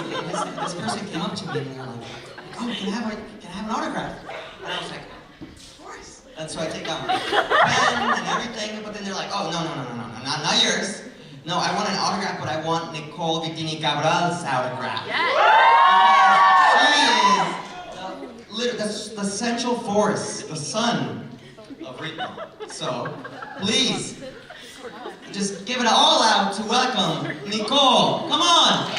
this person came up to me and they're like, oh, can I have an autograph? And I was like, of course. And so I take out my pen and everything, but then they're like, oh, no, not yours. No, I want an autograph, but I want Nicolle Vittini Cabral's autograph. She is the central force, the sun of ritmo. So, please, just give it all out to welcome Nicolle. Come on!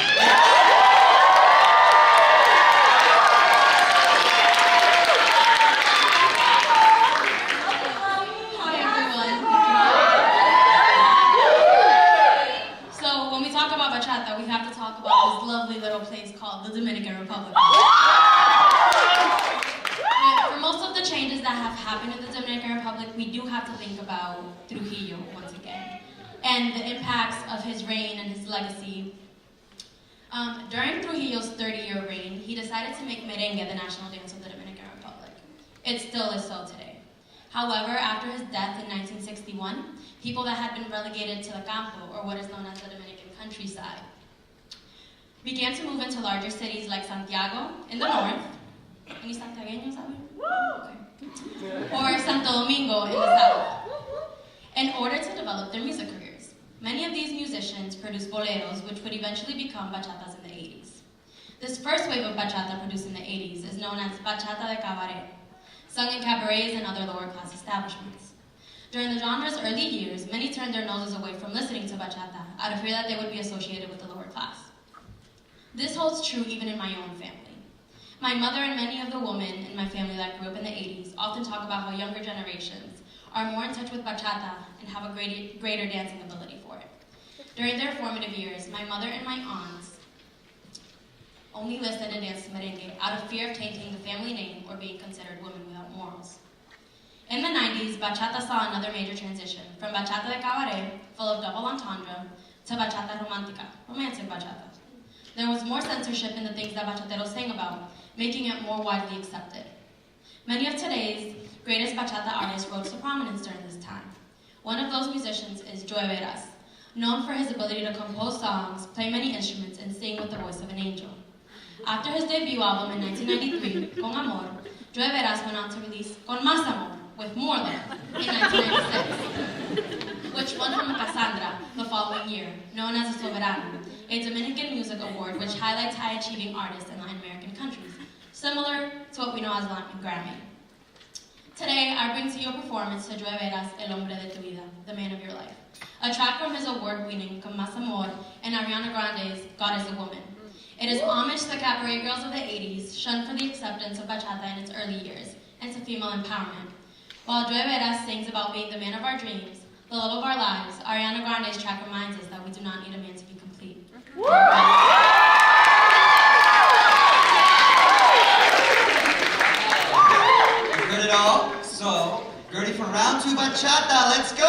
Hi everyone. So when we talk about bachata, we have to talk about this lovely little place called the Dominican Republic. For most of the changes that have happened in the Dominican Republic, we do have to think about Trujillo once again, and the impacts of his reign and his legacy. During Trujillo's 30-year reign, he decided to make merengue the national dance of the Dominican Republic. It still is so today. However, after his death in 1961, people that had been relegated to the campo, or what is known as the Dominican countryside, began to move into larger cities like Santiago in the north. Any Santiagueños out here? Okay. Or Santo Domingo in the south, in order to develop their music careers. Many of these musicians produced boleros, which would eventually become bachatas in the 80s. This first wave of bachata produced in the 80s is known as Bachata de Cabaret, sung in cabarets and other lower-class establishments. During the genre's early years, many turned their noses away from listening to bachata out of fear that they would be associated with the lower class. This holds true even in my own family. My mother and many of the women in my family that grew up in the 80s often talk about how younger generations are more in touch with bachata and have a greater dancing ability for it. During their formative years, my mother and my aunts only listened and danced to merengue out of fear of tainting the family name or being considered women without morals. In the 90s, bachata saw another major transition, from bachata de cabaret, full of double entendre, to bachata romántica, romantic bachata. There was more censorship in the things that bachateros sang about, making it more widely accepted. Many of today's greatest bachata artists rose to prominence during this time. One of those musicians is Joe Veras, known for his ability to compose songs, play many instruments, and sing with the voice of an angel. After his debut album in 1993, Con Amor, Joe Veras went on to release Con Más Amor, with More Love, in 1996, which won him a Cassandra the following year, known as a Soberano, a Dominican music award which highlights high-achieving artists in Latin American countries, similar to what we know as the Latin Grammy. Today, I bring to you a performance to Joe Veras' El Hombre de Tu Vida, The Man of Your Life, a track from his award-winning Con Más Amor and Ariana Grande's God is a Woman. It is homage to the cabaret girls of the 80s, shunned for the acceptance of bachata in its early years, and to female empowerment. While Joe Veras sings about being the man of our dreams, the love of our lives, Ariana Grande's track reminds us that we do not need a man to be complete. You heard it all? So, ready for round 2 bachata, let's go!